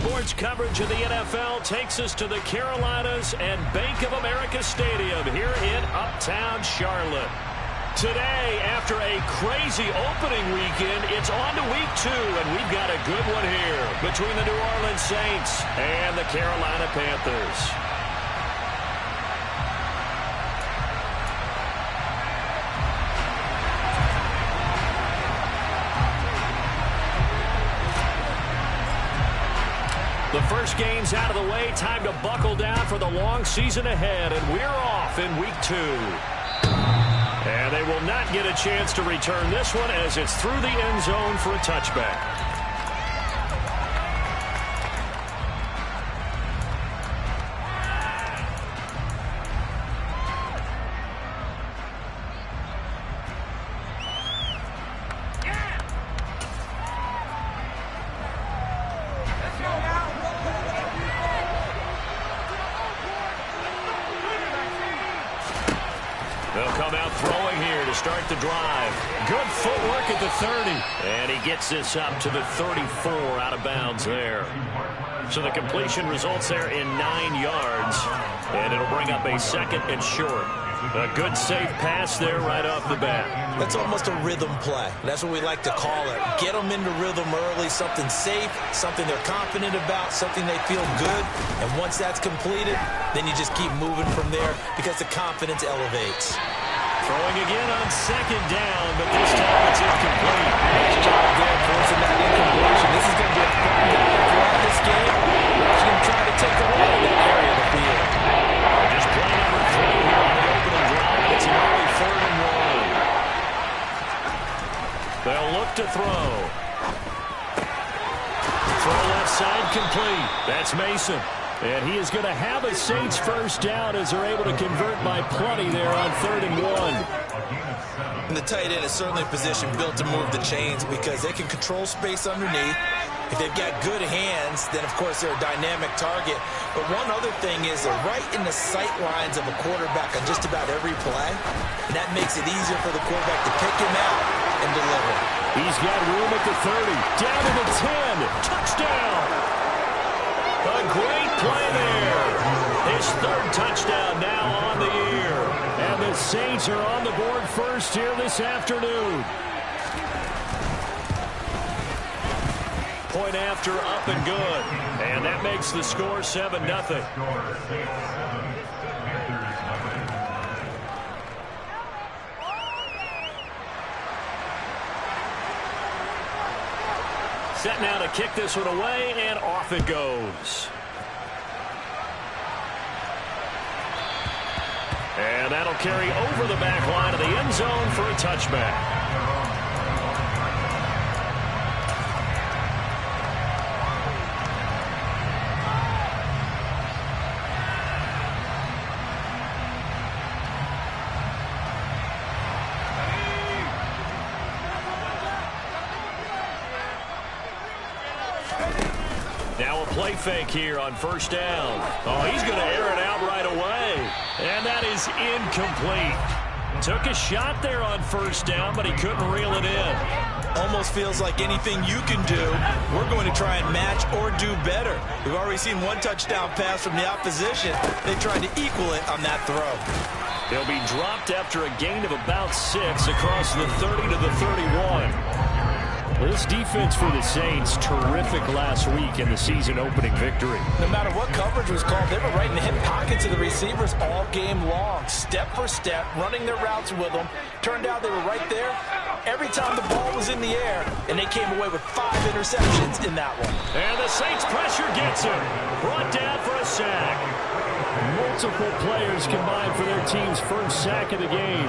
Sports coverage of the NFL takes us to the Carolinas and Bank of America Stadium here in Uptown Charlotte. Today, after a crazy opening weekend, it's on to week 2, and we've got a good one here between the New Orleans Saints and the Carolina Panthers. The first game's out of the way. Time to buckle down for the long season ahead, and we're off in week 2. And they will not get a chance to return this one as it's through the end zone for a touchback. They'll come out throwing here to start the drive. Good footwork at the 30. And he gets this up to the 34 out of bounds there. So the completion results there in 9 yards. And it'll bring up a second and short. A good safe pass there right off the bat. That's almost a rhythm play. That's what we like to call it. Get them into rhythm early, something safe, something they're confident about, something they feel good. And once that's completed, then you just keep moving from there because the confidence elevates. Throwing again on second down, but this time it's incomplete. Nice job there forcing that incompletion. This is going to be a fun guy throughout this game. He's going to try to take away that area of the field. Just play number 3 here on the opening drive. It's an early 3rd and 1. They'll look to throw. Throw left side complete. That's Mason. And he is going to have a Saints first down as they're able to convert by plenty there on 3rd and 1. And the tight end is certainly a position built to move the chains because they can control space underneath. If they've got good hands, then, of course, they're a dynamic target. But one other thing is they're right in the sight lines of a quarterback on just about every play. And that makes it easier for the quarterback to pick him out and deliver. He's got room at the 30. Down to the 10. Touchdown. A great play there. His 3rd touchdown now on the year. And the Saints are on the board first here this afternoon. Point after, up and good. And that makes the score 7-0. Set now to kick this one away, and off it goes. And that'll carry over the back line of the end zone for a touchback. Now a play fake here on first down. Oh, he's going to air it out right away. And that is incomplete. Took a shot there on first down, but he couldn't reel it in. Almost feels like anything you can do, we're going to try and match or do better. We've already seen one touchdown pass from the opposition. They tried to equal it on that throw. He'll be dropped after a gain of about 6 across the 30 to the 31. This defense for the Saints, terrific last week in the season-opening victory. No matter what coverage was called, they were right in the hip pockets of the receivers all game long. Step for step, running their routes with them. Turned out they were right there every time the ball was in the air, and they came away with 5 interceptions in that one. And the Saints pressure gets him. Brought down for a sack. Multiple players combined for their team's first sack of the game.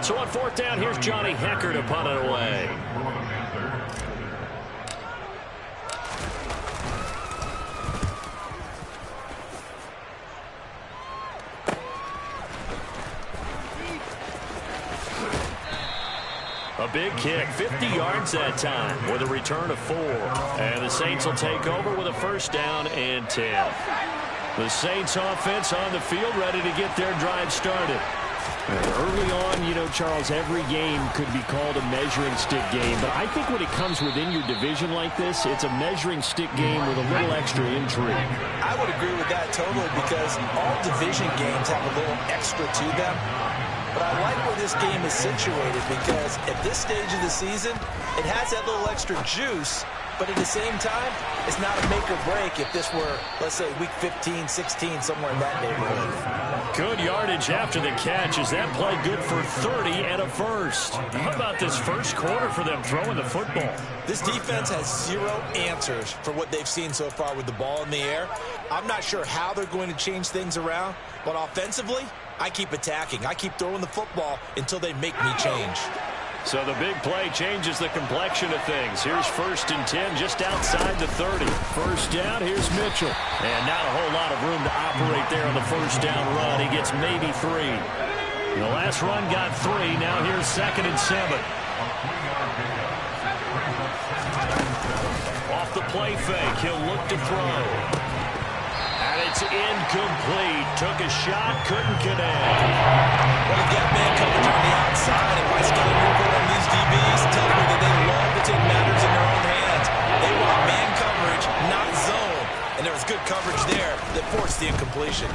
So on 4th down, here's Johnny Hecker to punt it away. A big kick, 50 yards that time with a return of 4. And the Saints will take over with a first down and 10. The Saints offense on the field ready to get their drive started. And early on, you know, Charles, every game could be called a measuring stick game. But I think when it comes within your division like this, it's a measuring stick game with a little extra intrigue. I would agree with that totally because all division games have a little extra to them. But I like where this game is situated because at this stage of the season, it has that little extra juice. But at the same time, it's not a make or break if this were, let's say, week 15, 16, somewhere in that neighborhood. Good yardage after the catch. Is that play good for 30 and a first? How about this first quarter for them throwing the football? This defense has zero answers for what they've seen so far with the ball in the air. I'm not sure how they're going to change things around, but offensively, I keep attacking. I keep throwing the football until they make me change. So the big play changes the complexion of things. Here's 1st and 10 just outside the 30. First down, here's Mitchell. And not a whole lot of room to operate there on the first down run. He gets maybe 3. The last run got 3. Now here's 2nd and 7. Off the play fake, he'll look to throw. And it's incomplete. Took a shot, couldn't connect. Well, you got man coverage on the outside, and my scouting report on these DBs tells me that they love to take matters in their own hands. They want man coverage, not zone. And there was good coverage there that forced the incompletion.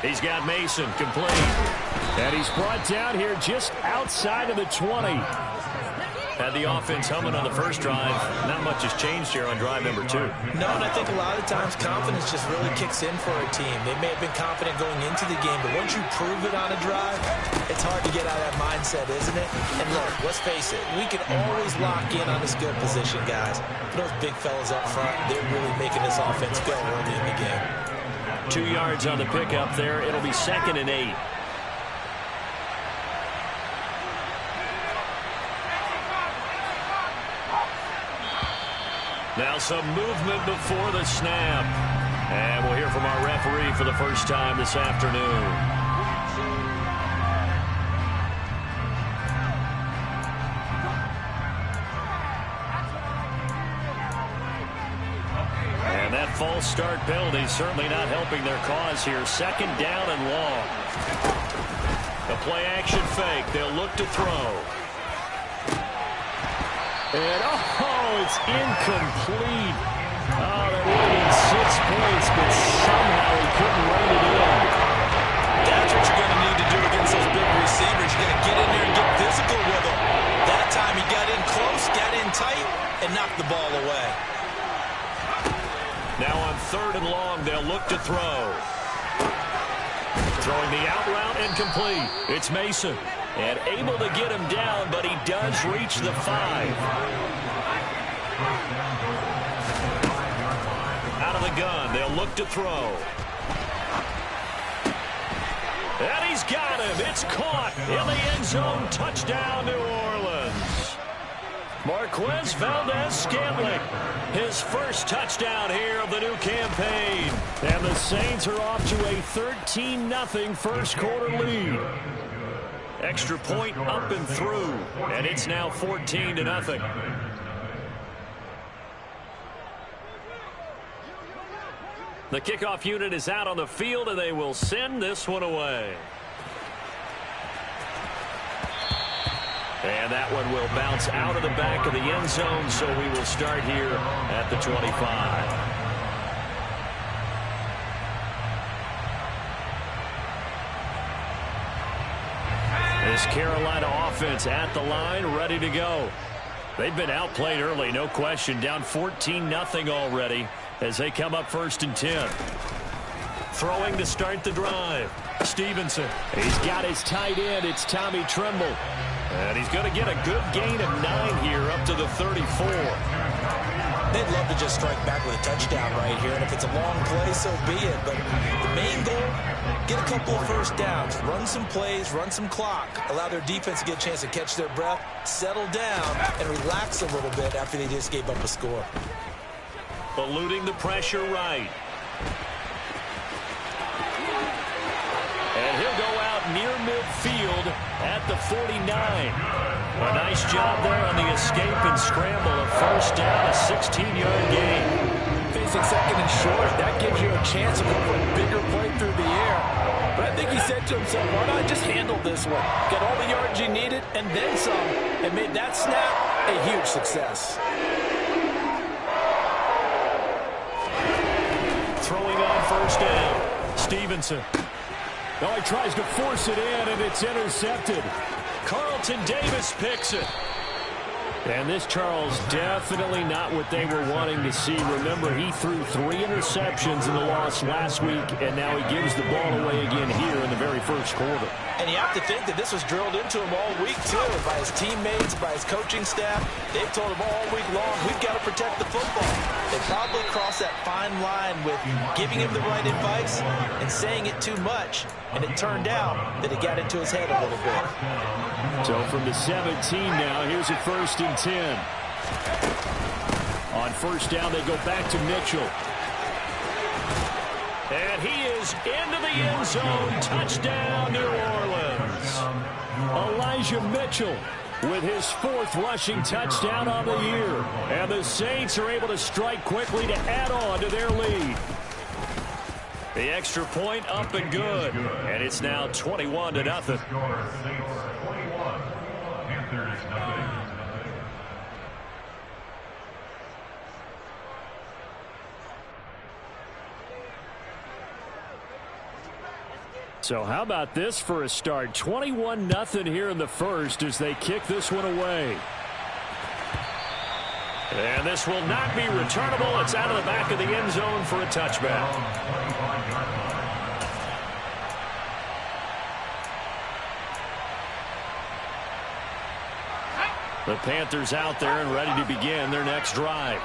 He's got Mason complete. And he's brought down here just outside of the 20. Had the offense humming on the first drive. Not much has changed here on drive number 2. No, and I think a lot of times confidence just really kicks in for a team. They may have been confident going into the game, but once you prove it on a drive, it's hard to get out of that mindset, isn't it? And look, let's face it, we can always lock in on the skill position, guys. Those big fellas up front, they're really making this offense go early in the game. 2 yards on the pickup there. It'll be 2nd and 8. Now some movement before the snap. And we'll hear from our referee for the first time this afternoon. And that false start penalty certainly not helping their cause here. 2nd down and long. The play action fake. They'll look to throw. And it's incomplete. Oh, that would have been 6 points, but somehow he couldn't rein it in. That's what you're going to need to do against those big receivers. You got to get in there and get physical with them. That time he got in close, got in tight, and knocked the ball away. Now on 3rd and long, they'll look to throw. Throwing the out route and complete. It's Mason. And able to get him down, but he does reach the 5. Out of the gun, they'll look to throw. And he's got him. It's caught in the end zone. Touchdown, New Orleans. Marquez Valdez-Scantling, his first touchdown here of the new campaign. And the Saints are off to a 13-0 first quarter lead. Extra point up and through, and it's now 14-0. The kickoff unit is out on the field, and they will send this one away. And that one will bounce out of the back of the end zone, so we will start here at the 25. This Carolina offense at the line, ready to go. They've been outplayed early, no question. Down 14-0 already as they come up 1st and 10. Throwing to start the drive. Stevenson. He's got his tight end. It's Tommy Tremble. And he's going to get a good gain of 9 here up to the 34. They'd love to just strike back with a touchdown right here, and if it's a long play, so be it. But the main goal, get a couple of first downs, run some plays, run some clock, allow their defense to get a chance to catch their breath, settle down, and relax a little bit after they just gave up a score. Eluding the pressure right. And he'll go out near midfield at the 49. A nice job there on the escape and scramble. A first down, a 16-yard gain. Facing 2nd and short, that gives you a chance to go for a bigger play through the air. But I I think he said to himself, why not just handle this one? Get all the yards you needed and then some, and made that snap a huge success. Throwing on first down. Stevenson. Oh, he tries to force it in, and it's intercepted. Carlton Davis picks it. And this, Charles, definitely not what they were wanting to see. Remember, he threw 3 interceptions in the loss last week, and now he gives the ball away again here in the very first quarter. And you have to think that this was drilled into him all week, too, by his teammates, by his coaching staff. They've told him all week long, we've got to protect the football. They probably crossed that fine line with giving him the right advice and saying it too much. And it turned out that it got into his head a little bit. So from the 17 now, here's a 1st and 10. On first down, they go back to Mitchell. And he is into the end zone. Touchdown, New Orleans. Elijah Mitchell with his 4th rushing touchdown on the year. And the Saints are able to strike quickly to add on to their lead. The extra point up and good. And it's now 21-0. So how about this for a start? 21-0 here in the first as they kick this one away. And this will not be returnable. It's out of the back of the end zone for a touchback. The Panthers out there and ready to begin their next drive.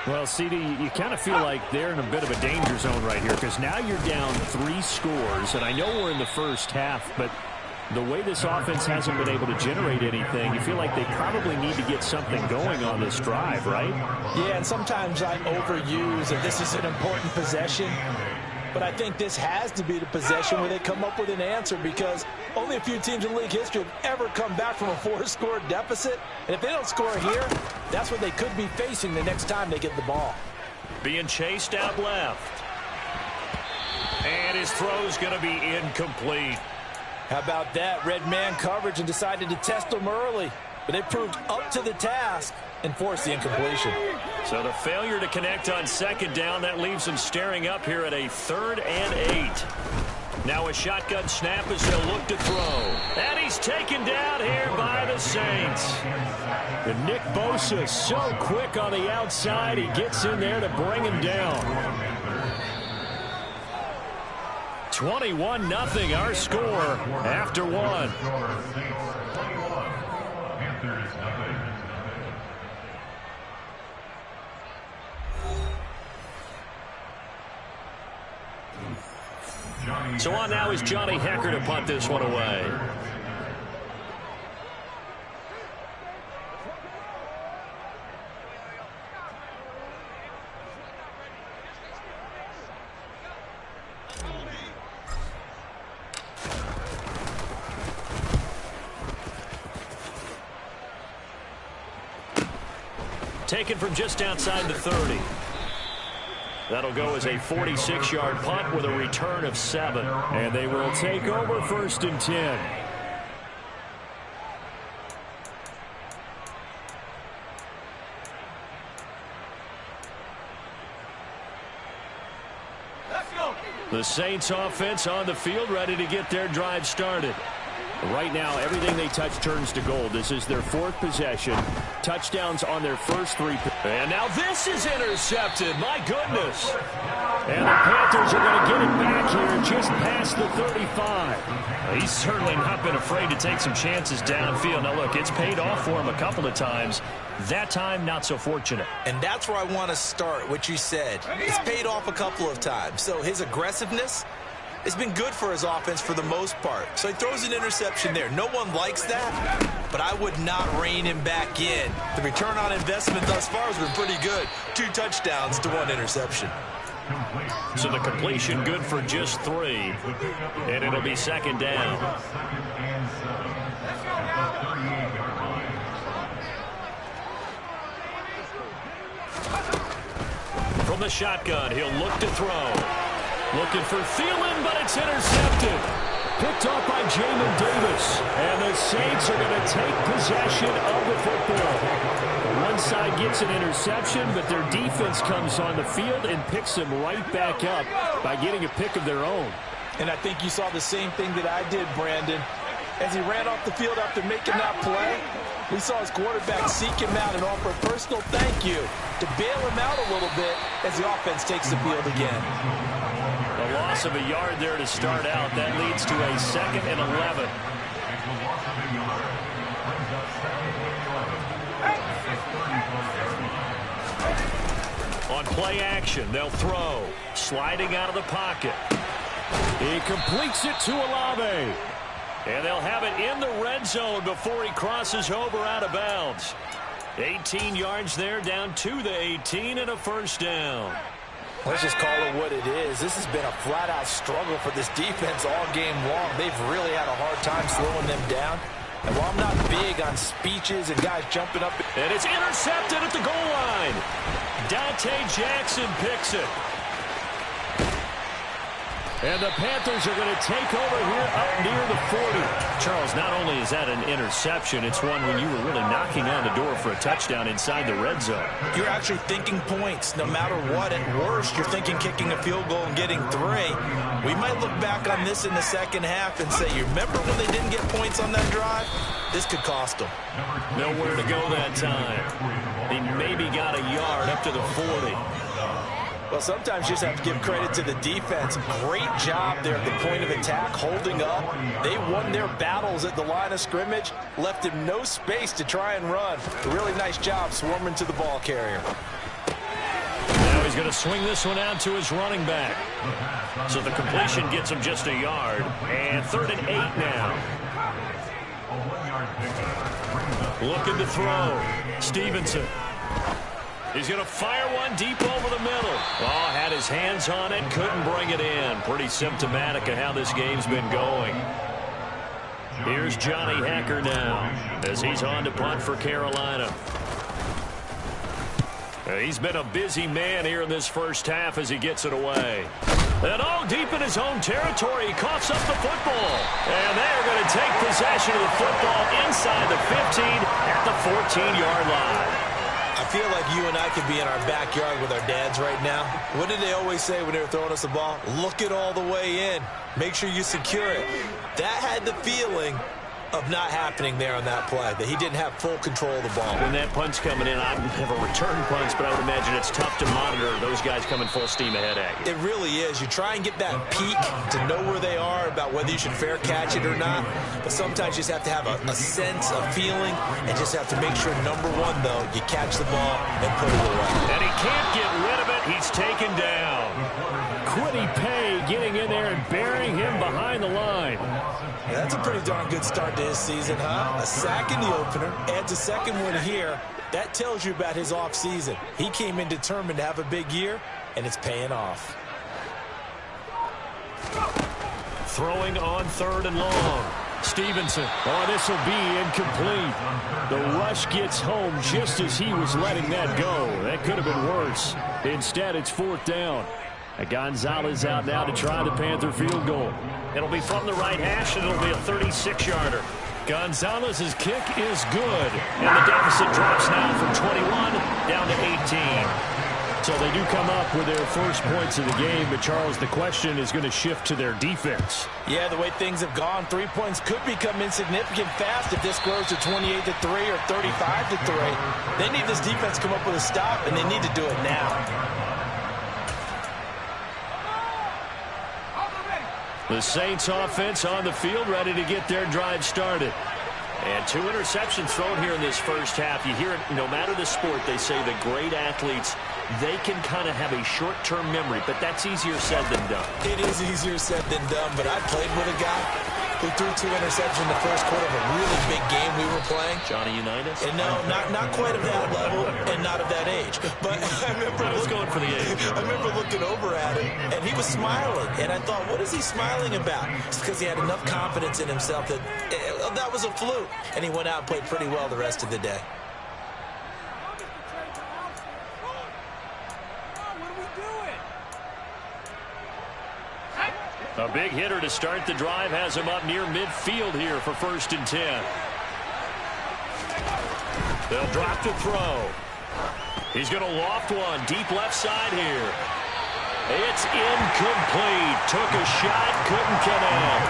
Well, CD, you kind of feel like they're in a bit of a danger zone right here because now you're down 3 scores, and I know we're in the first half, but the way this offense hasn't been able to generate anything, you feel like they probably need to get something going on this drive, right? Yeah, and sometimes I overuse that this is an important possession, but I think this has to be the possession where they come up with an answer because only a few teams in league history have ever come back from a 4-score deficit. And if they don't score here, that's what they could be facing the next time they get the ball. Being chased out left. And his throw's going to be incomplete. How about that? Red man coverage and decided to test them early. But they proved up to the task and forced the incompletion. So the failure to connect on 2nd down, that leaves them staring up here at a 3rd and 8. Now a shotgun snap as they'll look to throw. And he's taken down here by the Saints. And Nick Bosa so quick on the outside, he gets in there to bring him down. 21-0 our score after 1. So on now is Johnny Hecker to punt this one away. Taken from just outside the 30. That'll go as a 46-yard punt with a return of 7. And they will take over 1st and 10. Let's go. The Saints offense on the field ready to get their drive started. Right now, everything they touch turns to gold. This is their 4th possession. Touchdowns on their first 3. And now this is intercepted. My goodness. And the Panthers are going to get it back here just past the 35. He's certainly not been afraid to take some chances downfield. Now, look, it's paid off for him a couple of times. That time, not so fortunate. And that's where I want to start, what you said. It's paid off a couple of times. So his aggressiveness, it's been good for his offense for the most part. So he throws an interception there. No one likes that, but I would not rein him back in. The return on investment thus far has been pretty good. 2 touchdowns to 1 interception. So the completion good for just 3, and it'll be 2nd down. From the shotgun, he'll look to throw. Looking for Thielen, but it's intercepted. Picked off by Jamin Davis. And the Saints are going to take possession of the football. One side gets an interception, but their defense comes on the field and picks them right back up by getting a pick of their own. And I think you saw the same thing that I did, Brandon. As he ran off the field after making that play, we saw his quarterback seek him out and offer a personal thank you to bail him out a little bit as the offense takes the field again. A loss of a yard there to start out. That leads to a 2nd and 11. On play action, they'll throw. Sliding out of the pocket. He completes it to Olave. And they'll have it in the red zone before he crosses over out of bounds. 18 yards there, down to the 18, and a first down. Let's just call it what it is. This has been a flat-out struggle for this defense all game long. They've really had a hard time slowing them down. And while I'm not big on speeches and guys jumping up. And it's intercepted at the goal line. Dante Jackson picks it. And the Panthers are going to take over here up near the 40. Charles, not only is that an interception, it's one when you were really knocking on the door for a touchdown inside the red zone. You're actually thinking points. No matter what, at worst, you're thinking kicking a field goal and getting 3. We might look back on this in the second half and say, you remember when they didn't get points on that drive? This could cost them. Nowhere to go that time. He maybe got a yard up to the 40. Well, sometimes you just have to give credit to the defense. Great job there at the point of attack, holding up. They won their battles at the line of scrimmage, left him no space to try and run. A really nice job swarming to the ball carrier. Now he's going to swing this one out to his running back. So the completion gets him just a yard. And 3rd and 8 now. Looking to throw. Stevenson. He's going to fire one deep over the middle. Oh, had his hands on it, couldn't bring it in. Pretty symptomatic of how this game's been going. Here's Johnny Hacker now as he's on to punt for Carolina. He's been a busy man here in this first half as he gets it away. And all deep in his own territory, he coughs up the football. And they're going to take possession of the football inside the 15 at the 14-yard line. I feel like you and I could be in our backyard with our dads right now. What did they always say when they were throwing us the ball? Look it all the way in. Make sure you secure it. That had the feeling of not happening there on that play, that he didn't have full control of the ball. When that punt's coming in, I have a return punch, but I would imagine it's tough to monitor those guys coming full steam ahead at you. It really is. You try and get that peek to know where they are about whether you should fair catch it or not, but sometimes you just have to have a sense, a feeling, and just have to make sure, number one, though, you catch the ball and put it away. And he can't get rid of it. He's taken down. Quiddy Pay getting in there and burying him behind the line. Yeah, that's a pretty darn good start to his season, huh? A sack in the opener, adds a second one here. That tells you about his offseason. He came in determined to have a big year, and it's paying off. Throwing on 3rd and long. Stevenson. Oh, this will be incomplete. The rush gets home just as he was letting that go. That could have been worse. Instead, it's 4th down. Gonzalez out now to try the Panther field goal. It'll be from the right hash, and it'll be a 36-yarder. Gonzalez's kick is good, and the deficit drops now from 21 down to 18. So they do come up with their first points of the game, but Charles, the question is going to shift to their defense. Yeah, the way things have gone, 3 points could become insignificant fast if this grows to 28-3 or 35-3. They need this defense to come up with a stop, and they need to do it now. The Saints offense on the field, ready to get their drive started. And 2 interceptions thrown here in this first half. You hear it, no matter the sport, they say the great athletes, they can kind of have a short-term memory, but that's easier said than done. It is easier said than done, but I played with a guy who threw 2 interceptions in the first quarter of a really big game we were playing. Johnny Unitas? And no, not quite of that level and not of that age. But I remember going for the age. I remember looking over at him, and he was smiling. And I thought, what is he smiling about? It's because he had enough confidence in himself that that was a fluke. And he went out and played pretty well the rest of the day. A big hitter to start the drive has him up near midfield here for 1st and 10. They'll drop to throw. He's going to loft one deep left side here. It's incomplete. Took a shot, couldn't connect.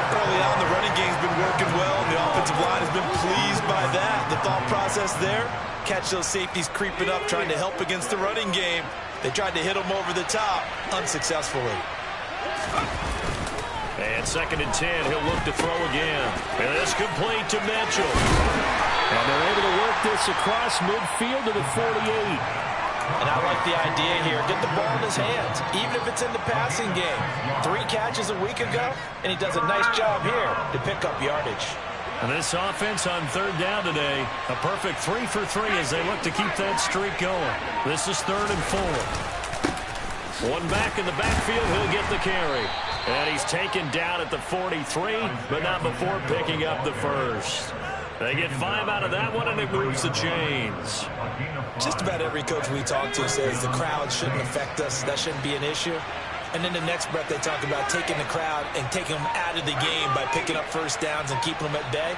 Early on, the running game's been working well, and the offensive line has been pleased by that. The thought process there, catch those safeties creeping up, trying to help against the running game. They tried to hit them over the top, unsuccessfully. And 2nd and 10, he'll look to throw again. And it's complete to Mitchell. And they're able to work this across midfield to the 48. And I like the idea here. Get the ball in his hands, even if it's in the passing game. 3 catches a week ago, and he does a nice job here to pick up yardage. And this offense on 3rd down today, a perfect 3 for 3 as they look to keep that streak going. This is 3rd and 4. One back in the backfield, he'll get the carry. And he's taken down at the 43, but not before picking up the first. They get 5 out of that one, and it moves the chains. Just about every coach we talk to says the crowd shouldn't affect us. That shouldn't be an issue. And in the next breath, they talk about taking the crowd and taking them out of the game by picking up 1st downs and keeping them at bay.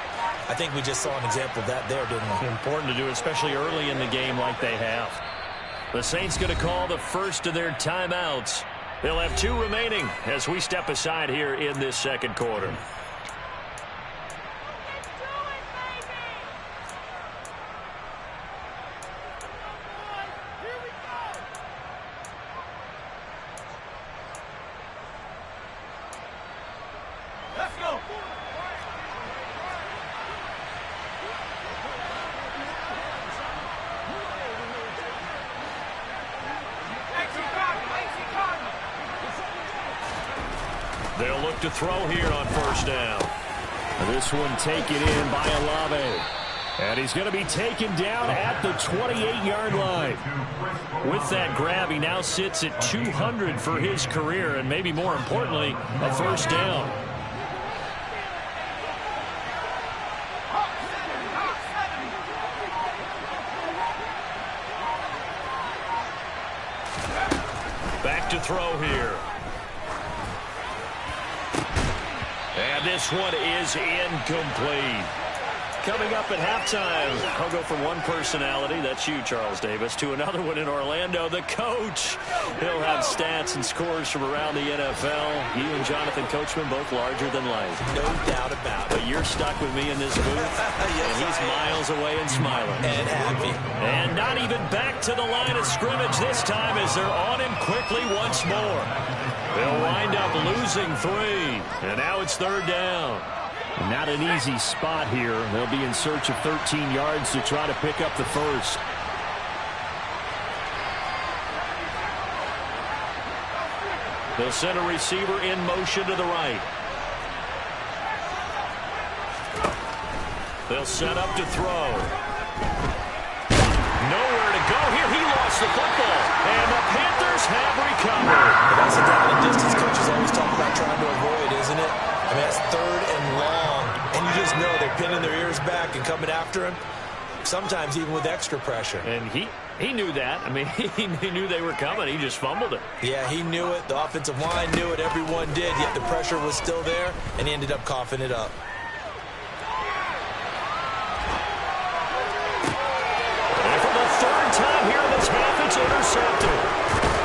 I think we just saw an example of that there, didn't we? Important to do, especially early in the game like they have. The Saints going to call the first of their timeouts. They'll have 2 remaining as we step aside here in this 2nd quarter. They'll look to throw here on 1st down. This one taken in by Olave. And he's going to be taken down at the 28-yard line. With that grab, he now sits at 200 for his career, and maybe more importantly, a 1st down. Back to throw here. And this one is incomplete. Coming up at halftime, I'll go from one personality, that's you, Charles Davis, to another one in Orlando, the coach. He'll have stats and scores from around the NFL. You and Jonathan Coachman, both larger than life. No doubt about it. But you're stuck with me in this booth, Yes, and he's miles away and smiling. And happy. And not even back to the line of scrimmage this time as they're on him quickly once more. They'll wind up losing 3, and now it's 3rd down. Not an easy spot here. They'll be in search of 13 yards to try to pick up the first. They'll send a receiver in motion to the right. They'll set up to throw. Nowhere to go here. He lost the football. And the Panthers have recovered. That's a down and distance coaches always talk about trying to avoid, isn't it? I mean, that's 3rd and long. And you just know they're pinning their ears back and coming after him, sometimes even with extra pressure. And he knew that. I mean, he knew they were coming. He just fumbled it. Yeah, he knew it. The offensive line knew it. Everyone did. Yet the pressure was still there, and he ended up coughing it up. And for the 3rd time here in this half, it's intercepted.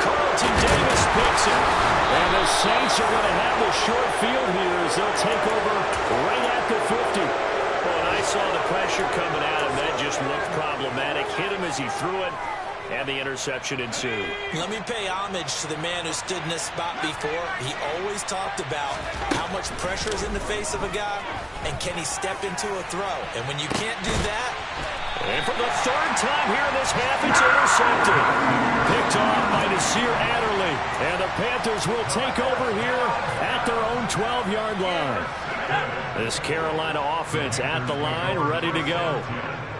Carlton Davis picks it. And the Saints are going to have the short field here as they'll take over right at the 50. Well, and I saw the pressure coming at him. That just looked problematic. Hit him as he threw it, and the interception ensued. Let me pay homage to the man who stood in this spot before. He always talked about how much pressure is in the face of a guy, and can he step into a throw. And when you can't do that... And for the 3rd time here in this half, it's intercepted. Picked off by Nasir Adderley. And the Panthers will take over here at their own 12-yard line. This Carolina offense at the line, ready to go.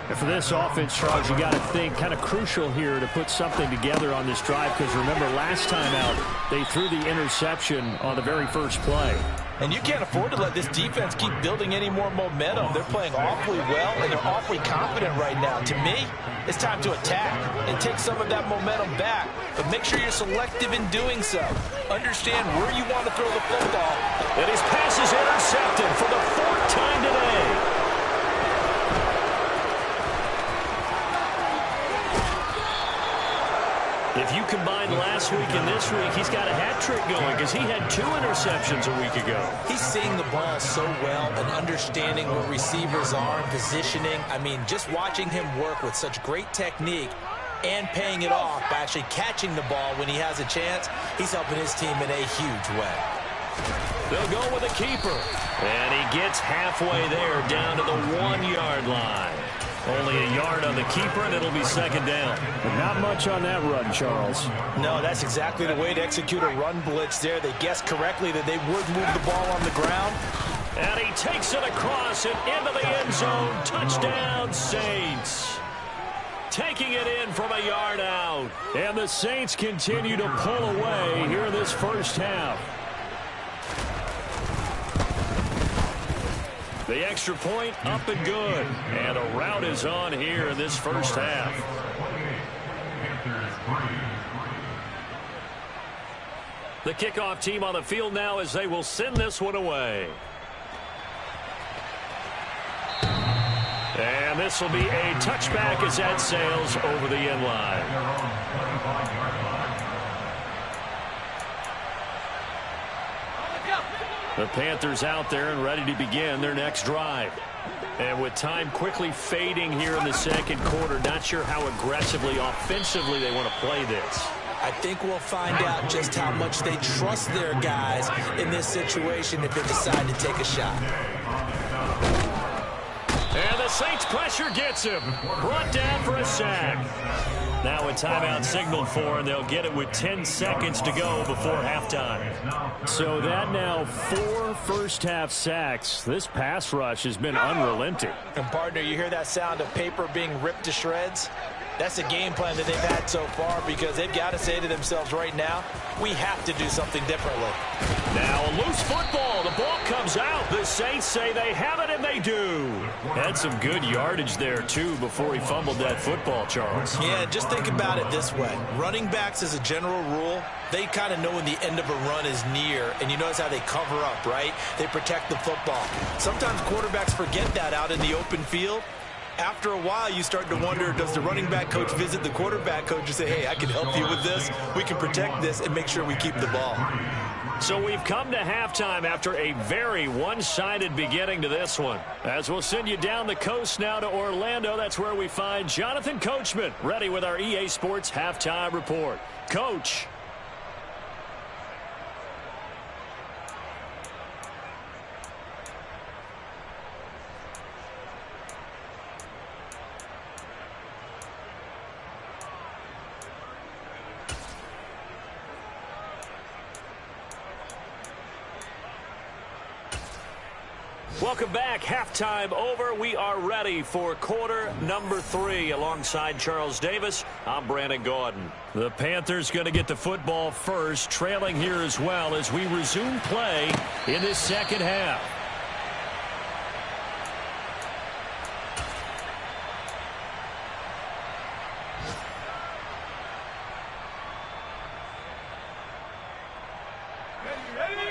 And for this offense, Charles, you got to think kind of crucial here to put something together on this drive, because remember last time out they threw the interception on the very first play. And you can't afford to let this defense keep building any more momentum. They're playing awfully well, and they're awfully confident right now. To me, it's time to attack and take some of that momentum back. But make sure you're selective in doing so. Understand where you want to throw the football. And his pass is intercepted for the fourth time today. If you combine last week and this week, he's got a hat trick going because he had 2 interceptions a week ago. He's seeing the ball so well and understanding where receivers are and positioning. I mean, just watching him work with such great technique and paying it off by actually catching the ball when he has a chance, he's helping his team in a huge way. They'll go with a keeper. And he gets halfway there down to the 1-yard line. Only a yard on the keeper, and it'll be second down. But not much on that run, Charles. No, that's exactly the way to execute a run blitz there. They guessed correctly that they would move the ball on the ground. And he takes it across and into the end zone. Touchdown, Saints. Taking it in from a yard out. And the Saints continue to pull away here in this first half. The extra point up and good. And a rout is on here in this first half. The kickoff team on the field now as they will send this one away. And this will be a touchback as that sails over the end line. The Panthers out there and ready to begin their next drive. And with time quickly fading here in the second quarter, not sure how aggressively, offensively they want to play this. I think we'll find out just how much they trust their guys in this situation if they decide to take a shot. And the Saints pressure gets him. Brought down for a sack. Now a timeout signaled for, and they'll get it with 10 seconds to go before halftime. So that now 4 first-half sacks. This pass rush has been unrelenting. And, partner, you hear that sound of paper being ripped to shreds? That's a game plan that they've had so far because they've got to say to themselves right now, we have to do something differently. Now a loose football. The ball comes out. The Saints say they have it, and they do. Had some good yardage there, too, before he fumbled that football, Charles. Yeah, just think about it this way. Running backs, as a general rule, they kind of know when the end of a run is near, and you notice how they cover up, right? They protect the football. Sometimes quarterbacks forget that out in the open field. After a while, you start to wonder, does the running back coach visit the quarterback coach and say, hey, I can help you with this. We can protect this and make sure we keep the ball. So we've come to halftime after a very one-sided beginning to this one. As we'll send you down the coast now to Orlando, that's where we find Jonathan Coachman ready with our EA Sports Halftime Report. Coach. Welcome back. Halftime over. We are ready for quarter number 3. Alongside Charles Davis, I'm Brandon Gaudin. The Panthers going to get the football first, trailing here as well as we resume play in this second half.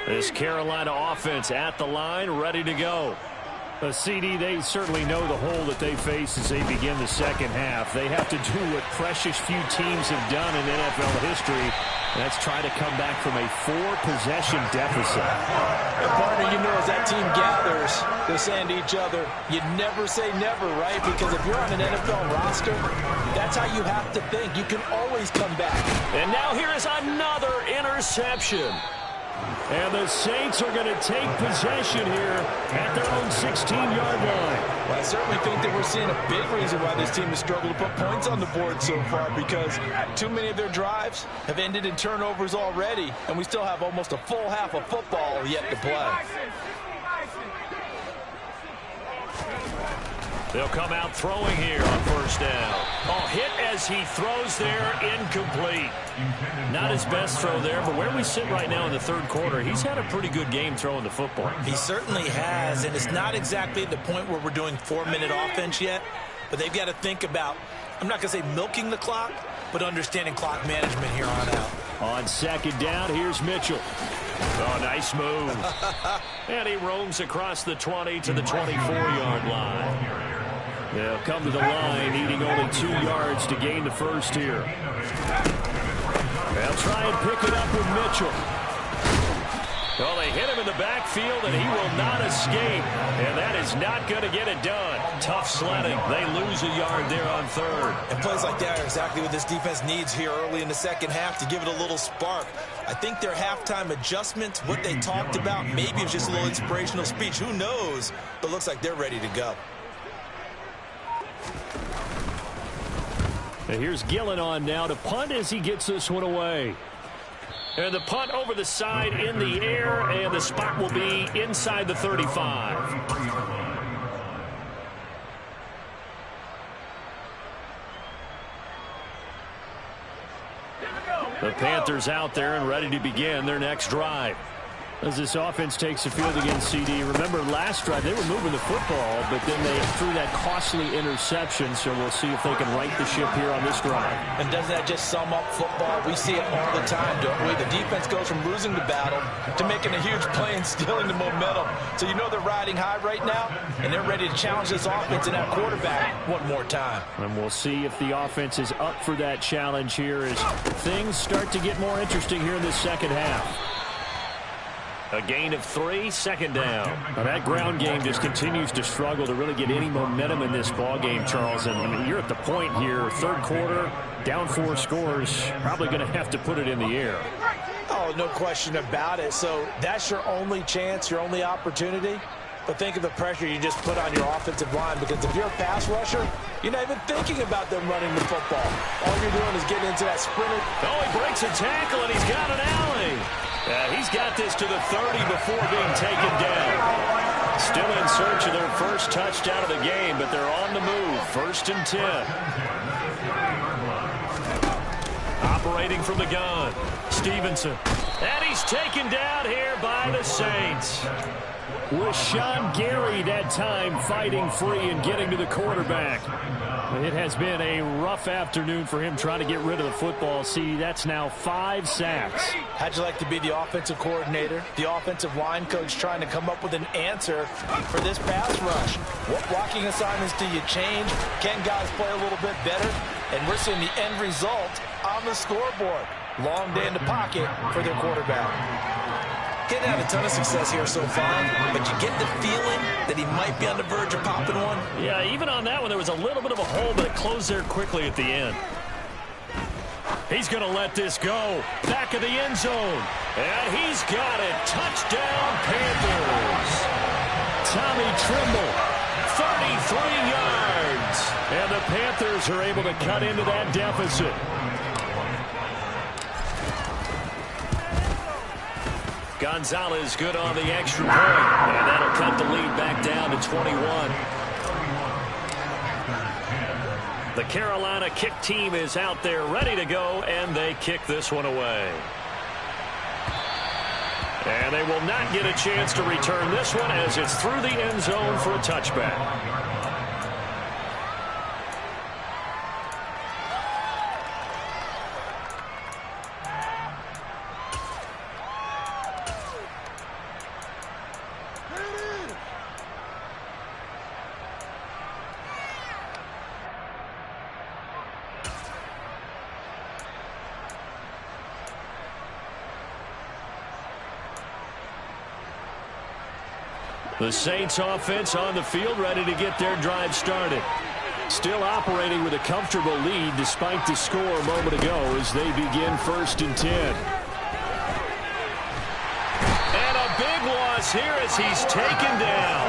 This Carolina offense at the line, ready to go. CD, they certainly know the hole that they face as they begin the second half. They have to do what precious few teams have done in NFL history. That's try to come back from a 4-possession deficit. And partner, you know, as that team gathers, they're saying to each other, you never say never, right? Because if you're on an NFL roster, that's how you have to think. You can always come back. And now here is another interception. And the Saints are going to take possession here at their own 16-yard line. Well, I certainly think that we're seeing a big reason why this team has struggled to put points on the board so far, because too many of their drives have ended in turnovers already, and we still have almost a full half of football yet to play. They'll come out throwing here on first down. Oh, hit as he throws there, incomplete. Not his best throw there, but where we sit right now in the third quarter, he's had a pretty good game throwing the football. He certainly has, and it's not exactly at the point where we're doing 4-minute offense yet, but they've got to think about, I'm not going to say milking the clock, but understanding clock management here on out. On second down, here's Mitchell. Oh, nice move. And he roams across the 20 to the 24-yard line. They'll come to the line, needing only 2 yards to gain the first here. They'll try and pick it up with Mitchell. Well, they hit him in the backfield, and he will not escape. And that is not going to get it done. Tough sledding. They lose a yard there on third. And plays like that are exactly what this defense needs here early in the second half to give it a little spark. I think their halftime adjustments, what they talked about, maybe it was just a little inspirational speech. Who knows? But looks like they're ready to go. And here's Gillen on now to punt as he gets this one away. And the punt over the side in the air, and the spot will be inside the 35. The Panthers out there and ready to begin their next drive. As this offense takes the field against CD. Remember last drive they were moving the football, but then they threw that costly interception, so we'll see if they can right the ship here on this drive. And doesn't that just sum up football? We see it all the time, don't we? The defense goes from losing the battle to making a huge play and stealing the momentum. So you know they're riding high right now, and they're ready to challenge this offense and that quarterback one more time. And we'll see if the offense is up for that challenge here as things start to get more interesting here in the second half. A gain of 3, second down. Now that ground game just continues to struggle to really get any momentum in this ball game, Charles. And I mean, you're at the point here, third quarter, down 4 scores, probably going to have to put it in the air. Oh, no question about it. So that's your only chance, your only opportunity. But think of the pressure you just put on your offensive line, because if you're a pass rusher, you're not even thinking about them running the football. All you're doing is getting into that sprinter. Oh, he breaks a tackle, and he's got an alley. He's got this to the 30 before being taken down. Still in search of their first touchdown of the game, but they're on the move. 1st and 10. Operating from the gun, Stevenson. And he's taken down here by the Saints. With Sean Gary that time fighting free and getting to the quarterback. It has been a rough afternoon for him trying to get rid of the football. See, that's now 5 sacks. How'd you like to be the offensive coordinator, the offensive line coach, trying to come up with an answer for this pass rush? What blocking assignments do you change? Can guys play a little bit better? And we're seeing the end result on the scoreboard. Long day in the pocket for their quarterback. Getting had a ton of success here so far, but you get the feeling that he might be on the verge of popping one. Yeah, even on that one, there was a little bit of a hole, but it closed there quickly at the end. He's going to let this go. Back of the end zone. And he's got it. Touchdown, Panthers. Tommy Trimble, 33 yards. And the Panthers are able to cut into that deficit. Gonzalez good on the extra point, and that'll cut the lead back down to 21. The Carolina kick team is out there ready to go, and they kick this one away. And they will not get a chance to return this one as it's through the end zone for a touchback. The Saints offense on the field ready to get their drive started. Still operating with a comfortable lead despite the score a moment ago as they begin 1st and 10. And a big loss here as he's taken down.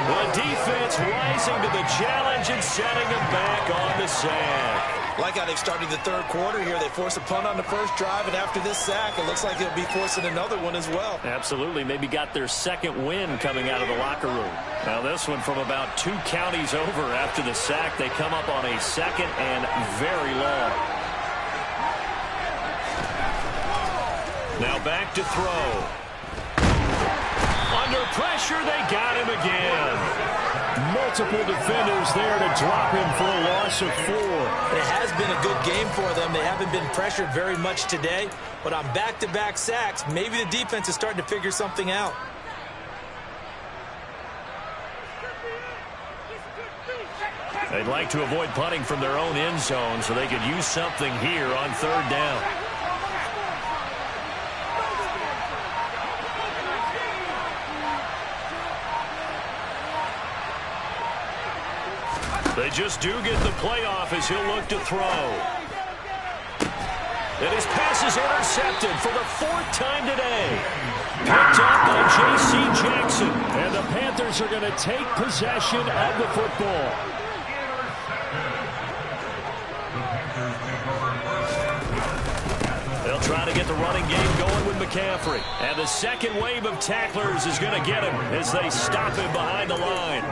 The defense rising to the challenge and setting him back on the sack. Like how they've started the third quarter here. They force a punt on the first drive, and after this sack, it looks like they'll be forcing another one as well. Absolutely. Maybe got their second win coming out of the locker room. Now this one from about 2 counties over after the sack. They come up on a second and very long. Now back to throw. Under pressure, they got him again. Multiple defenders there to drop him for a loss of 4. It has been a good game for them. They haven't been pressured very much today, but on back-to-back sacks, maybe the defense is starting to figure something out. They'd like to avoid punting from their own end zone so they could use something here on third down. They just do get the playoff as he'll look to throw. And his pass is intercepted for the 4th time today. Picked up by J.C. Jackson. And the Panthers are going to take possession of the football. They'll try to get the running game going with McCaffrey. And the second wave of tacklers is going to get him as they stop him behind the line.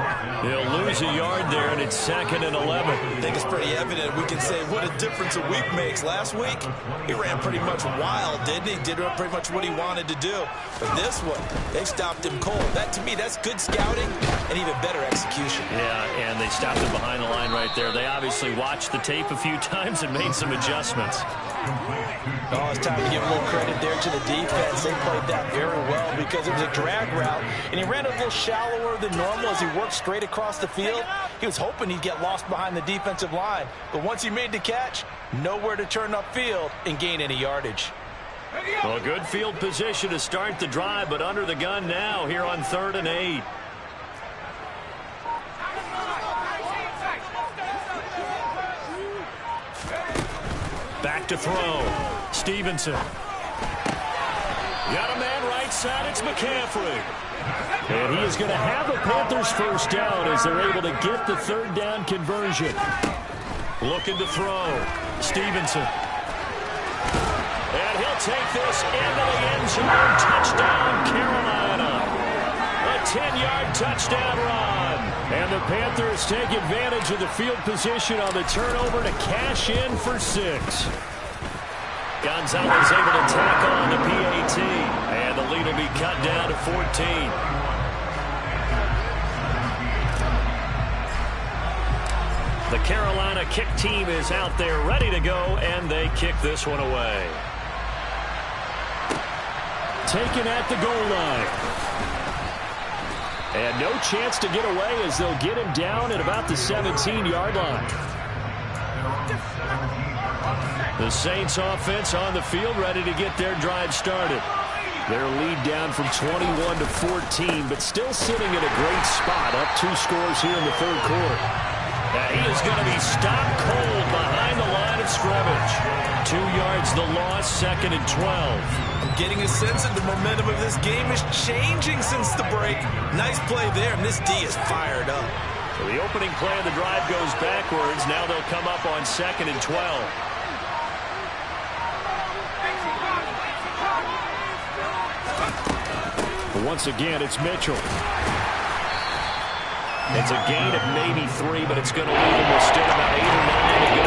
They'll lose a yard there, and it's 2nd and 11. I think it's pretty evident. We can say what a difference a week makes. Last week, he ran pretty much wild, didn't he? Did pretty much what he wanted to do. But this one, they stopped him cold. That, to me, that's good scouting and even better execution. Yeah, and they stopped him behind the line right there. They obviously watched the tape a few times and made some adjustments. Oh, it's time to give a little credit there to the defense. They played that very well because it was a drag route, and he ran a little shallower than normal as he worked straight across the field. He was hoping he'd get lost behind the defensive line, but once he made the catch, nowhere to turn upfield and gain any yardage. Well, good field position to start the drive, but under the gun now here on 3rd and 8. Back to throw. Stevenson. Got a man right side. It's McCaffrey. And he is going to have a Panthers first down as they're able to get the 3rd down conversion. Looking to throw. Stevenson. And he'll take this into the end zone. Touchdown, Carolina. A 10-yard touchdown run. And the Panthers take advantage of the field position on the turnover to cash in for 6. Gonzalez able to tack on the PAT. And the lead will be cut down to 14. The Carolina kick team is out there ready to go, and they kick this one away. Taken at the goal line. And no chance to get away as they'll get him down at about the 17-yard line. The Saints offense on the field ready to get their drive started. Their lead down from 21 to 14, but still sitting in a great spot, up 2 scores here in the 3rd quarter. Now he is going to be stopped cold behind the line of scrimmage. 2 yards the loss, 2nd and 12. I'm getting a sense that the momentum of this game is changing since the break. Nice play there, and this D is fired up. So the opening play of the drive goes backwards. Now they'll come up on 2nd and 12. Once again, it's Mitchell. It's a gain of maybe 3, but it's going to leave him with still about 8 or 9 to go.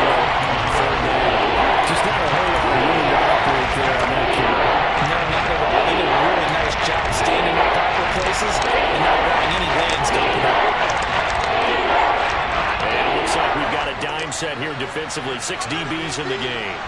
3rd down. Just not a whole lot of room to operate there on that kick. No, not at all. They did a really nice job standing in proper places and not letting any land stop it up. And it looks like we've got a dime set here defensively. 6 DBs in the game.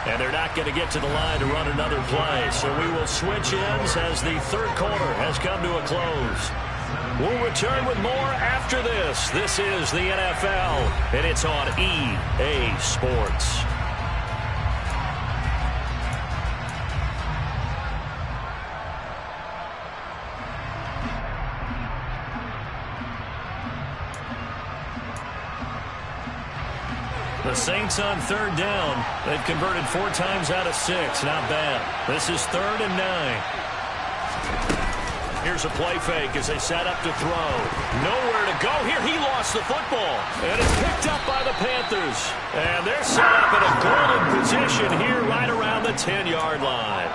And they're not going to get to the line to run another play. So we will switch ends as the 3rd quarter has come to a close. We'll return with more after this. This is the NFL, and it's on EA Sports. The Saints on 3rd down. They've converted 4 times out of 6. Not bad. This is 3rd and 9. Here's a play fake as they set up to throw. Nowhere to go here. He lost the football. And it's picked up by the Panthers. And they're set up in a golden position here right around the 10-yard line.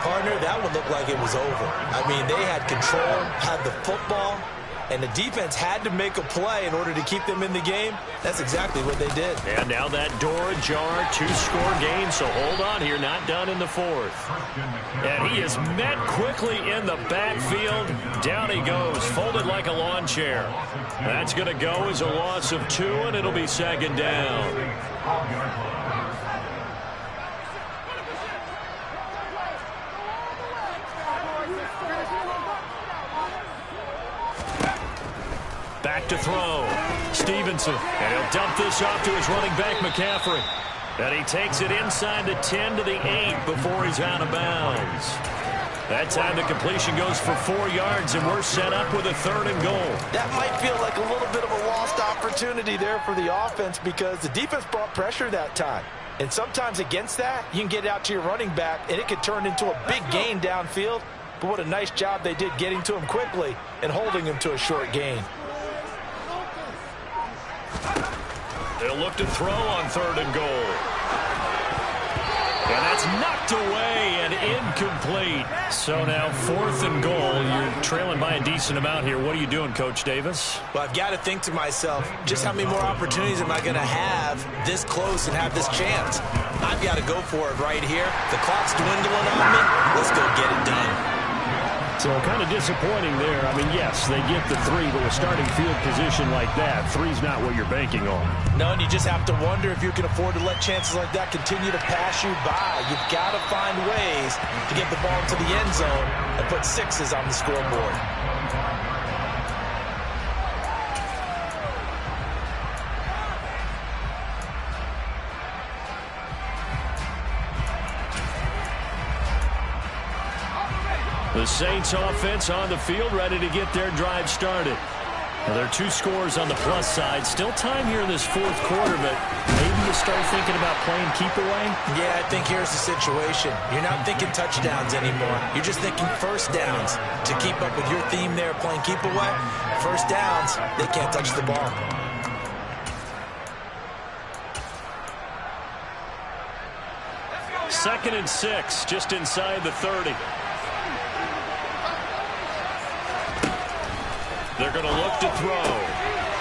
Partner, that one looked like it was over. I mean, they had control, had the football, and the defense had to make a play in order to keep them in the game. That's exactly what they did. And now that door ajar, 2-score game, so hold on here, not done in the fourth. And he is met quickly in the backfield. Down he goes, folded like a lawn chair. That's going to go as a loss of 2, and it'll be second down. Back to throw. Stevenson. And he'll dump this off to his running back, McCaffrey. And he takes it inside the 10 to the 8 before he's out of bounds. That time the completion goes for 4 yards, and we're set up with a 3rd and goal. That might feel like a little bit of a lost opportunity there for the offense because the defense brought pressure that time. And sometimes against that, you can get out to your running back, and it could turn into a big gain downfield. But what a nice job they did getting to him quickly and holding him to a short gain. They'll look to throw on 3rd and goal. And that's knocked away and incomplete. So now 4th and goal. You're trailing by a decent amount here. What are you doing, Coach Davis? Well, I've got to think to myself, just how many more opportunities am I going to have this close and have this chance? I've got to go for it right here. The clock's dwindling on me. Let's go get it done. So kind of disappointing there. I mean, yes, they get the 3, but with starting field position like that, 3's not what you're banking on. No, and you just have to wonder if you can afford to let chances like that continue to pass you by. You've got to find ways to get the ball into the end zone and put 6s on the scoreboard. The Saints offense on the field, ready to get their drive started. Now, there are 2 scores on the plus side. Still time here in this 4th quarter, but maybe you start thinking about playing keep away? Yeah, I think here's the situation. You're not thinking touchdowns anymore. You're just thinking first downs. To keep up with your theme there, playing keep away, first downs, they can't touch the ball. Second and 6, just inside the 30. They're going to look to throw.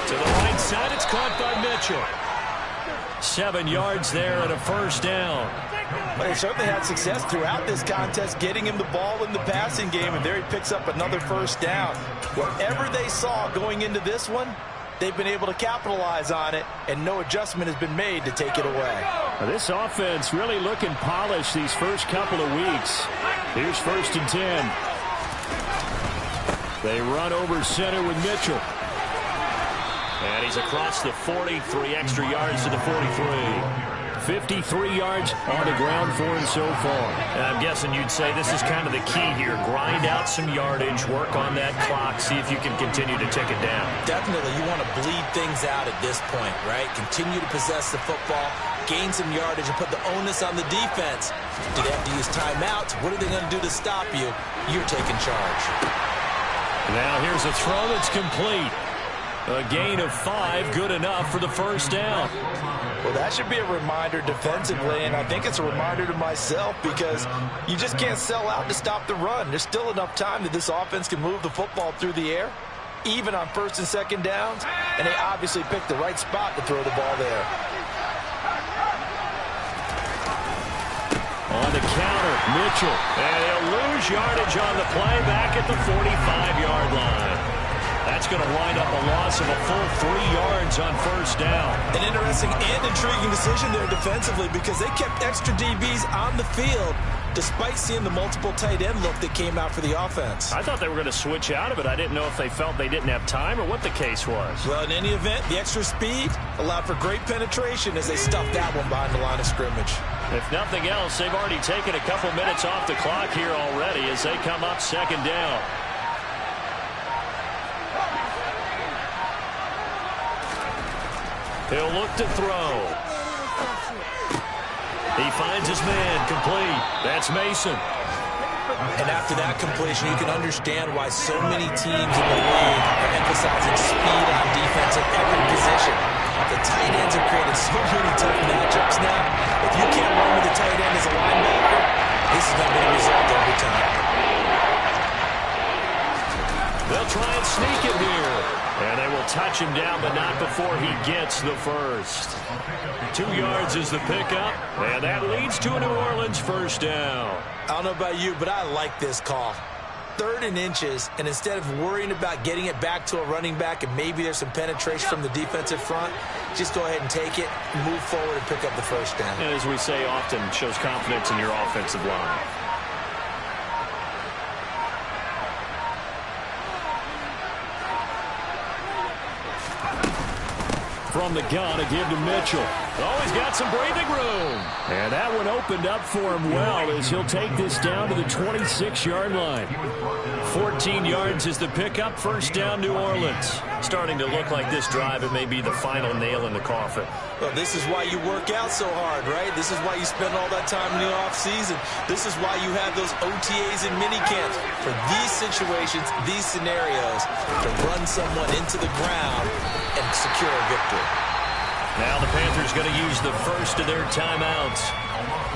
To the right side, it's caught by Mitchell. 7 yards there and a first down. Well, they certainly had success throughout this contest, getting him the ball in the passing game, and there he picks up another first down. Whatever they saw going into this one, they've been able to capitalize on it, and no adjustment has been made to take it away. Now, this offense really looking polished these first couple of weeks. Here's 1st and 10. They run over center with Mitchell. And he's across the 40, 3 extra yards to the 43. 53 yards on the ground for him so far. And I'm guessing you'd say this is kind of the key here. Grind out some yardage, work on that clock, see if you can continue to take it down. Definitely. You want to bleed things out at this point, right? Continue to possess the football, gain some yardage, and put the onus on the defense. Do they have to use timeouts? What are they going to do to stop you? You're taking charge. Now here's a throw that's complete. A gain of 5, good enough for the first down. Well, that should be a reminder defensively, and I think it's a reminder to myself because you just can't sell out to stop the run. There's still enough time that this offense can move the football through the air, even on 1st and 2nd downs, and they obviously picked the right spot to throw the ball there. On the counter, Mitchell. And he'll lose yardage on the play back at the 45-yard line. That's going to wind up a loss of a full 3 yards on first down. An interesting and intriguing decision there defensively because they kept extra DBs on the field despite seeing the multiple tight end look that came out for the offense. I thought they were going to switch out of it. I didn't know if they felt they didn't have time or what the case was. Well, in any event, the extra speed allowed for great penetration as they stuffed that one behind the line of scrimmage. If nothing else, they've already taken a couple minutes off the clock here already as they come up 2nd down. He'll look to throw. He finds his man complete. That's Mason. And after that completion, you can understand why so many teams in the league are emphasizing speed on defense at every position. The tight ends have created so many tough matchups now. If you can't run with the tight end as a linebacker, this is going to be the result every time. They'll try and sneak it here. And they will touch him down, but not before he gets the first. 2 yards is the pickup, and that leads to a New Orleans first down. I don't know about you, but I like this call. 3rd and inches, and instead of worrying about getting it back to a running back and maybe there's some penetration from the defensive front, just go ahead and take it, move forward, and pick up the first down. And as we say often, shows confidence in your offensive line. From the gun, a give to Mitchell. Oh, he's got some breathing room. And that one opened up for him well as he'll take this down to the 26-yard line. 14 yards is the pickup. First down, New Orleans. Starting to look like this drive, it may be the final nail in the coffin. Well, this is why you work out so hard, right? This is why you spend all that time in the offseason. This is why you have those OTAs and minicamps. For these situations, these scenarios, to run someone into the ground and secure a victory. Now the Panthers going to use the first of their timeouts.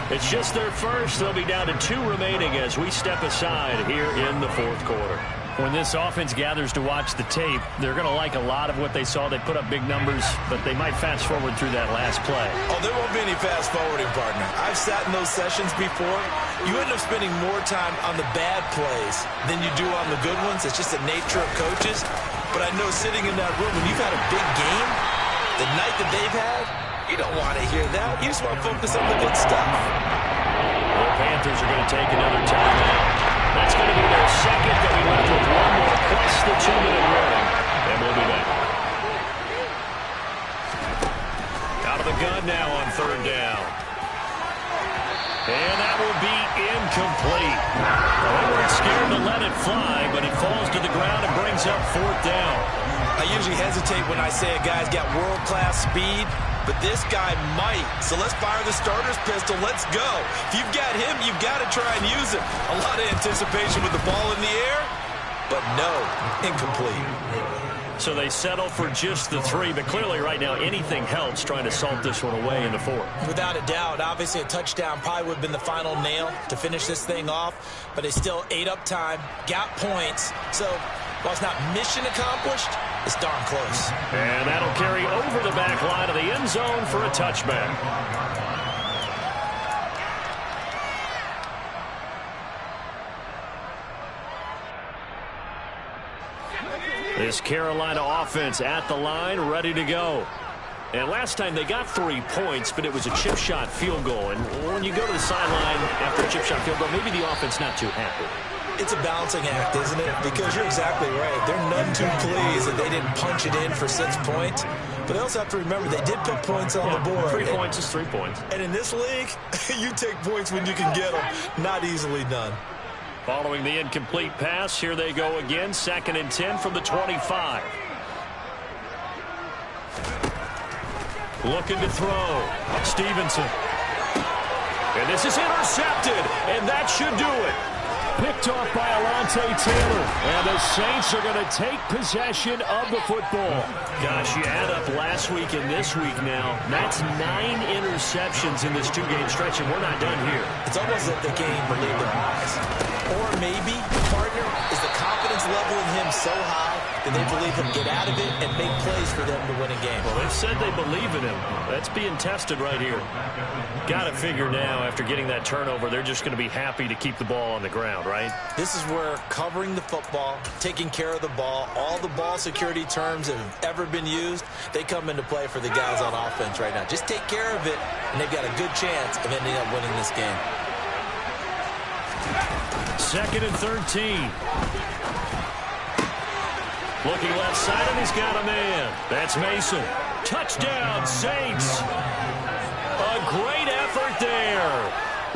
It's just their first. They'll be down to 2 remaining as we step aside here in the 4th quarter. When this offense gathers to watch the tape, they're going to like a lot of what they saw. They put up big numbers, but they might fast forward through that last play. Oh, there won't be any fast forwarding, partner. I've sat in those sessions before. You end up spending more time on the bad plays than you do on the good ones. It's just the nature of coaches. But I know sitting in that room, when you've had a big game, the night that they've had, you don't want to hear that. You just want to focus on the good stuff. The Panthers are going to take another timeout. That's going to be their second. They'll be left with 1 more plus the 2-minute warning. And we'll be back. Out of the gun now on 3rd down. And that will be incomplete. Well, they weren't scared to let it fly, but it falls to the ground and brings up 4th down. I usually hesitate when I say a guy's got world-class speed, but this guy might. So let's fire the starter's pistol. Let's go. If you've got him, you've got to try and use him. A lot of anticipation with the ball in the air, but no, incomplete. So they settle for just the 3, but clearly right now anything helps trying to salt this one away in the 4th. Without a doubt, obviously a touchdown probably would have been the final nail to finish this thing off, but they still ate up time, got points. So while it's not mission accomplished, it's darn close. And that'll carry over the back line of the end zone for a touchback. This Carolina offense at the line, ready to go. And last time they got 3 points, but it was a chip shot field goal. And when you go to the sideline after a chip shot field goal, maybe the offense not too happy. It's a balancing act, isn't it? Because you're exactly right. They're none too pleased that they didn't punch it in for 6 points. But they also have to remember they did put points on the board. 3 points is 3 points. And in this league, you take points when you can get them. Not easily done. Following the incomplete pass, here they go again. 2nd and 10 from the 25. Looking to throw. Stevenson. And this is intercepted. And that should do it. Picked off by Alontae Taylor. And the Saints are going to take possession of the football. Gosh, you add up last week and this week now. That's 9 interceptions in this 2-game stretch, and we're not done here. It's almost like the game believed their eyes. Or maybe, partner, is the confidence level in him so high that they believe he'll get out of it and make plays for them to win a game. Well, they've said they believe in him. That's being tested right here. Got to figure now, after getting that turnover, they're just going to be happy to keep the ball on the ground, right? This is where covering the football, taking care of the ball, all the ball security terms that have ever been used, they come into play for the guys on offense right now. Just take care of it, and they've got a good chance of ending up winning this game. 2nd and 13. Looking left side, and he's got a man. That's Mason. Touchdown, Saints. A great effort there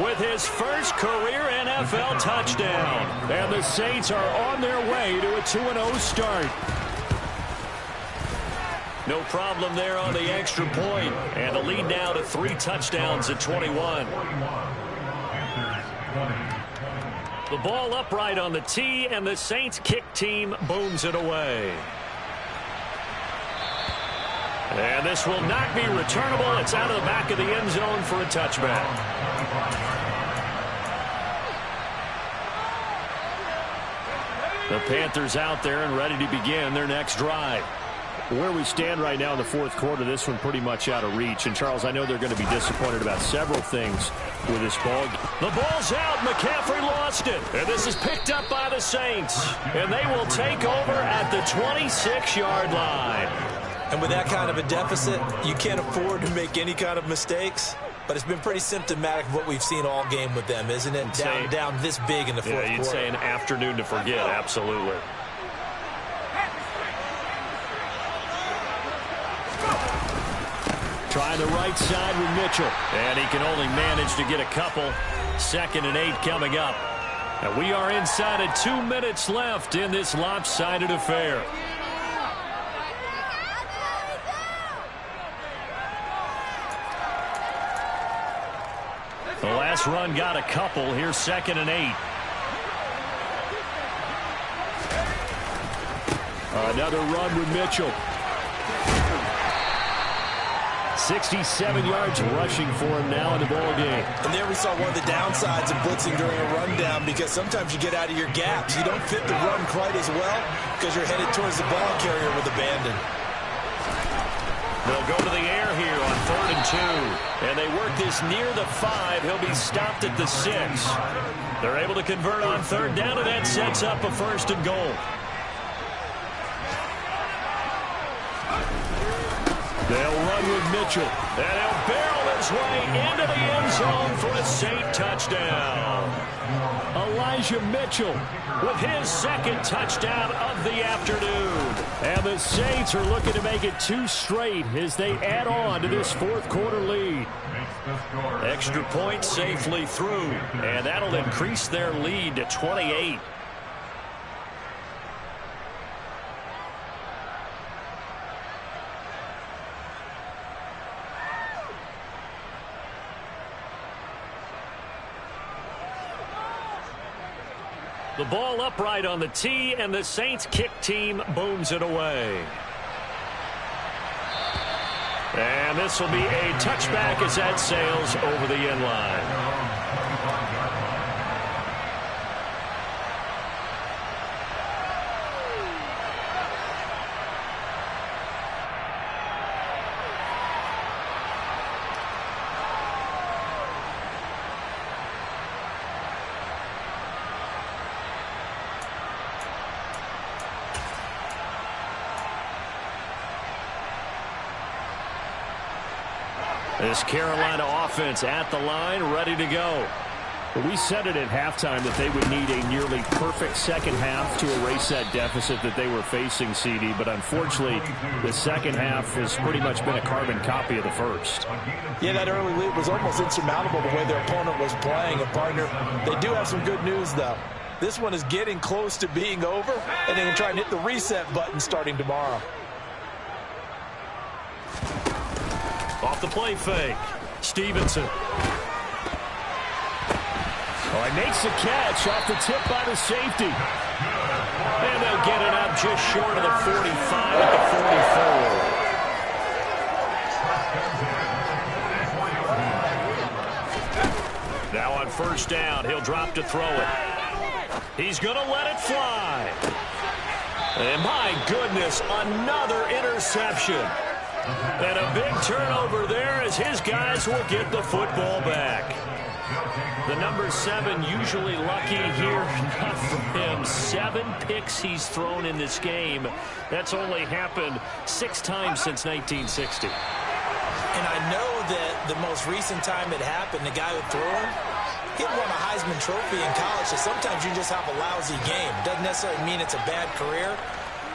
with his first career NFL touchdown. And the Saints are on their way to a 2-0 start. No problem there on the extra point. And the lead now to 3 touchdowns at 21. The ball upright on the tee, and the Saints kick team booms it away. And this will not be returnable. It's out of the back of the end zone for a touchback. The Panthers out there and ready to begin their next drive. Where we stand right now in the fourth quarter, this one pretty much out of reach. And, Charles, I know they're going to be disappointed about several things with this ball. The ball's out. McCaffrey lost it. And this is picked up by the Saints. And they will take over at the 26-yard line. And with that kind of a deficit, you can't afford to make any kind of mistakes. But it's been pretty symptomatic of what we've seen all game with them, isn't it? Down this big in the fourth quarter. Yeah, you'd say an afternoon to forget. Absolutely. Trying the right side with Mitchell. And he can only manage to get a couple. 2nd and 8 coming up. And we are inside of 2 minutes left in this lopsided affair. The last run got a couple. Here's 2nd and 8. Another run with Mitchell. 67 yards rushing for him now in the ball game. And there we saw one of the downsides of blitzing during a rundown, because sometimes you get out of your gaps. You don't fit the run quite as well because you're headed towards the ball carrier with abandon. They'll go to the air here on 3rd and 2. And they work this near the 5. He'll be stopped at the 6. They're able to convert on 3rd down, and that sets up a 1st and goal. They'll run with Mitchell. And he'll barrel his way into the end zone for a Saint touchdown. Elijah Mitchell with his 2nd touchdown of the afternoon. And the Saints are looking to make it 2 straight as they add on to this fourth quarter lead. Extra point safely through. And that'll increase their lead to 28. The ball upright on the tee, and the Saints kick team booms it away. And this will be a touchback as that sails over the end line. This Carolina offense at the line, ready to go. We said it at halftime that they would need a nearly perfect second half to erase that deficit that they were facing, CD. But unfortunately, the second half has pretty much been a carbon copy of the first. Yeah, that early lead was almost insurmountable the way their opponent was playing. And, partner, they do have some good news, though. This one is getting close to being over, and they can try and hit the reset button starting tomorrow. Off the play fake. Stevenson. Oh, he makes the catch off the tip by the safety. And they'll get it up just short of the 45 at the 44. Now on 1st down, he'll drop to throw it. He's going to let it fly. And my goodness, another interception. And a big turnover there as his guys will get the football back. The number 7 usually lucky here. Not for him. 7 picks he's thrown in this game. That's only happened 6 times since 1960. And I know that the most recent time it happened, the guy who threw him, he won a Heisman Trophy in college. So sometimes you just have a lousy game. Doesn't necessarily mean it's a bad career.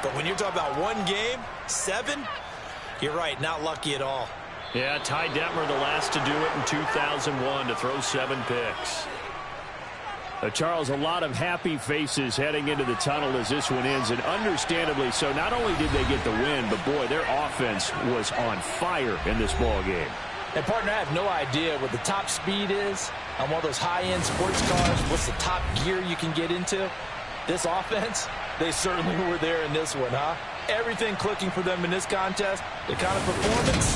But when you're talking about one game, 7, you're right, not lucky at all. Yeah, Ty Detmer, the last to do it in 2001, to throw 7 picks. Charles, a lot of happy faces heading into the tunnel as this one ends, and understandably so. Not only did they get the win, but boy, their offense was on fire in this ball game. And, partner, I have no idea what the top speed is on one of those high-end sports cars. What's the top gear you can get into? This offense, they certainly were there in this one, huh? Everything clicking for them in this contest, the kind of performance.